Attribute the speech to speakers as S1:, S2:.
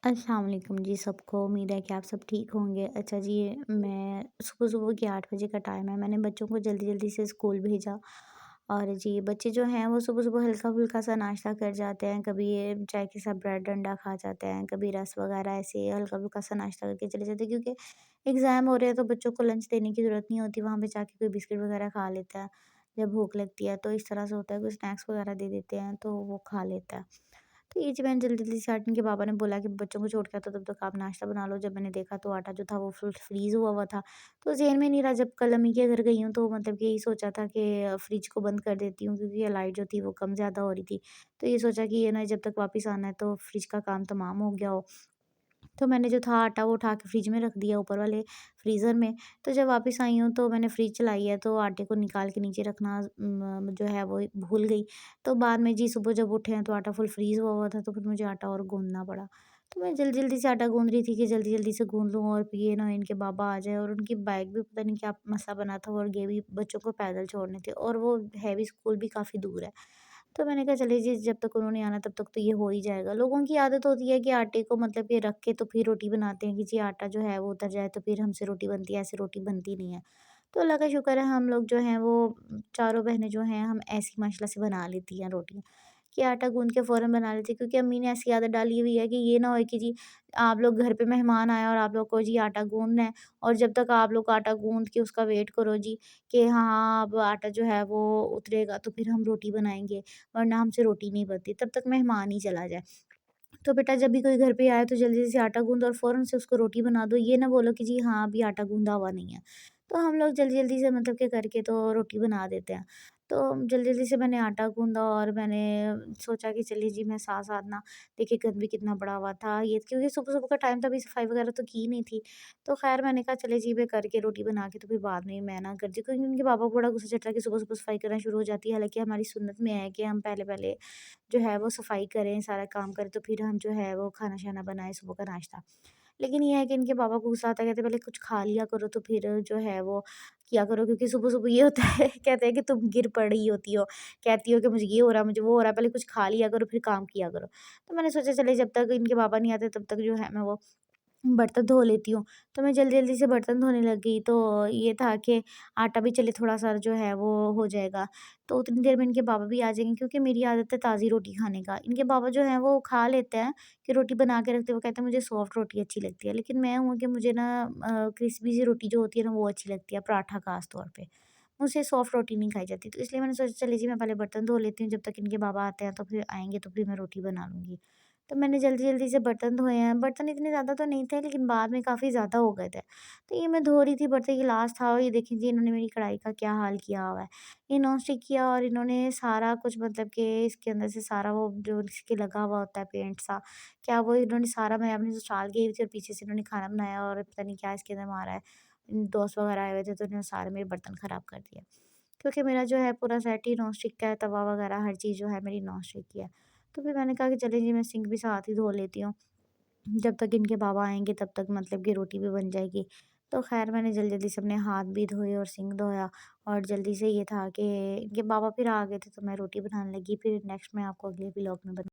S1: अस्सलाम वालेकुम जी सबको। उम्मीद है कि आप सब ठीक होंगे। अच्छा जी, मैं सुबह-सुबह के 8 बजे का टाइम है। मैंने बच्चों को जल्दी-जल्दी से स्कूल भेजा और जी बच्चे जो हैं वो सुबह-सुबह हल्का-फुल्का सा नाश्ता कर जाते हैं। कभी ये चाय के साथ ब्रेड अंडा खा जाते हैं, कभी रस वगैरह ऐसे हल्का-फुल्का सा नाश्ता करके चले जाते हैं, क्योंकि एग्ज़ाम हो रहे हैं तो बच्चों को लंच देने की ज़रूरत नहीं होती। वहाँ पे जाके कोई बिस्किट वगैरह खा लेता है। जब भूख लगती है तो इस तरह से होता है, कोई स्नैक्स वगैरह दे देते हैं तो वो खा लेता है। तो ये जी मैंने जल्दी-जल्दी से आटे, इनके पापा ने बोला कि बच्चों को छोड़ के आता, तब तक आप नाश्ता बना लो। जब मैंने देखा तो आटा जो था वो फुल फ्रीज़ हुआ हुआ था। तो ज़हन में नहीं रहा, जब कल अम्मी के घर गई हूँ तो मतलब कि यही सोचा था कि फ्रिज को बंद कर देती हूँ, क्योंकि ये लाइट जो थी वो कम ज़्यादा हो रही थी। तो ये सोचा कि ये ना जब तक वापस आना है तो फ्रिज का काम तमाम हो गया हो। तो मैंने जो था आटा वो उठा के फ्रिज में रख दिया ऊपर वाले फ्रीज़र में। तो जब वापस आई हूँ तो मैंने फ्रिज चलाई है तो आटे को निकाल के नीचे रखना जो है वो भूल गई। तो बाद में जी सुबह जब उठे हैं तो आटा फुल फ्रीज़ हुआ हुआ था, तो फिर मुझे आटा और गूँदना पड़ा। तो मैं जल्दी-जल्दी से आटा गूँद रही थी कि जल्दी-जल्दी से गूँद लूँ और ये ना इनके बाबा आ जाएँ, और उनकी बाइक भी पता नहीं क्या मसला बना था और ये भी बच्चों को पैदल छोड़ने थे, और वो है भी, स्कूल भी काफ़ी दूर है। तो मैंने कहा चलिए जी, जब तक उन्होंने आना तब तक तो ये हो ही जाएगा। लोगों की आदत होती है कि आटे को मतलब कि रख के तो फिर रोटी बनाते हैं कि जी आटा जो है वो उतर जाए तो फिर हमसे रोटी बनती है, ऐसे रोटी बनती नहीं है। तो अल्लाह का शुक्र है, हम लोग जो हैं वो चारों बहनें जो हैं हम ऐसी माशाल्लाह से बना लेती हैं रोटियाँ। कि आटा गूँध के फ़ौरन बना लेती हूँ, क्योंकि अम्मी ने ऐसी आदत डाली हुई है कि ये ना होए कि जी आप लोग घर पे मेहमान आए और आप लोग को जी आटा गूँधना है, और जब तक आप लोग आटा गूँध के उसका वेट करो जी कि हाँ, अब आटा जो है वो उतरेगा तो फिर हम रोटी बनाएँगे, वरना हमसे रोटी नहीं बनती, तब तक मेहमान ही चला जाए। तो बेटा जब भी कोई घर पे आए तो जल्दी से आटा गूँदो और फ़ौरन से उसको रोटी बना दो। ये ना बोलो कि जी हाँ, अभी आटा गूँधा हुआ नहीं है। तो हम लोग जल्दी-जल्दी से मतलब कि करके तो रोटी बना देते हैं। तो जल्दी-जल्दी से मैंने आटा गूँधा और मैंने सोचा कि चलिए जी मैं साथ-साथ ना, देखिए गंद भी कितना पड़ा हुआ था ये, क्योंकि सुबह-सुबह का टाइम था, अभी सफाई वगैरह तो की नहीं थी। तो ख़ैर मैंने कहा चलिए जी मैं करके रोटी बना के तो फिर बाद में मैं ना करती, क्योंकि उनके पापा को बड़ा गुस्सा चढ़ता है कि सुबह-सुबह सफाई करना शुरू हो जाती है। हालाँकि हमारी सुन्नत में है कि हम पहले-पहले जो है वो सफाई करें, सारा काम करें, तो फिर हम जो है वो खाना-शाना बनाएँ, सुबह का नाश्ता। लेकिन ये है कि इनके पापा को गुस्सा आता है, कहते हैं पहले कुछ खा लिया करो तो फिर जो है वो किया करो, क्योंकि सुबह-सुबह ये होता है कहते हैं कि तुम गिर पड़ी होती हो, कहती हो कि मुझे ये हो रहा है, मुझे वो हो रहा है, पहले कुछ खा लिया करो फिर काम किया करो। तो मैंने सोचा चलिए जब तक इनके पापा नहीं आते तब तक जो है मैं वो बर्तन धो लेती हूँ। तो मैं जल्दी-जल्दी से बर्तन धोने लग गई, तो ये था कि आटा भी चलिए थोड़ा-सा जो है वो हो जाएगा। तो उतनी देर में इनके बाबा भी आ जाएँगे, क्योंकि मेरी आदत है ताज़ी रोटी खाने का। इनके बाबा जो हैं वो खा लेते हैं कि रोटी बना के रखते हैं, वो कहते हैं मुझे सॉफ्ट रोटी अच्छी लगती है। लेकिन मैं हूँ कि मुझे ना क्रिस्पी सी रोटी जो होती है ना वो अच्छी लगती है, पराठा ख़ास तौर पे। मुझसे सॉफ्ट रोटी नहीं खाई जाती। तो इसलिए मैंने सोचा चलिए जी मैं पहले बर्तन धो लेती हूँ, जब तक इनके बाबा आते हैं तो फिर आएँगे तो फिर मैं रोटी बना लूँगी। तो मैंने जल्दी-जल्दी से बर्तन धोए हैं। बर्तन इतने ज़्यादा तो नहीं थे, लेकिन बाद में काफ़ी ज़्यादा हो गए थे। तो ये मैं धो रही थी, बर्तन गिलास था, और ये देखिए जी इन्होंने मेरी कढ़ाई का क्या हाल किया हुआ है। ये नॉन स्टिक किया और इन्होंने सारा कुछ मतलब कि इसके अंदर से सारा वो जो इसके लगा हुआ होता है पेंट सा, क्या वो इन्होंने सारा, मैं अपनी ससुराल गई हुई थी और पीछे से इन्होंने खाना बनाया और पता नहीं क्या इसके अंदर मारा है। दोस्त वगैरह आए हुए थे तो इन्होंने सारे मेरे बर्तन ख़राब कर दिए। क्योंकि मेरा जो है पूरा सेट ही नॉन स्टिक का है, तवा वगैरह हर चीज़ जो है मेरी नॉन स्टिक की है। तो फिर मैंने कहा कि चलिए जी मैं सिंक भी साथ ही धो लेती हूँ। जब तक इनके बाबा आएँगे तब तक मतलब कि रोटी भी बन जाएगी। तो ख़ैर मैंने जल्दी-जल्दी से अपने हाथ भी धोए और सिंक धोया, और जल्दी से ये था कि इनके बाबा फिर आ गए थे तो मैं रोटी बनाने लगी। फिर नेक्स्ट मैं आपको अगले व्लॉग में बता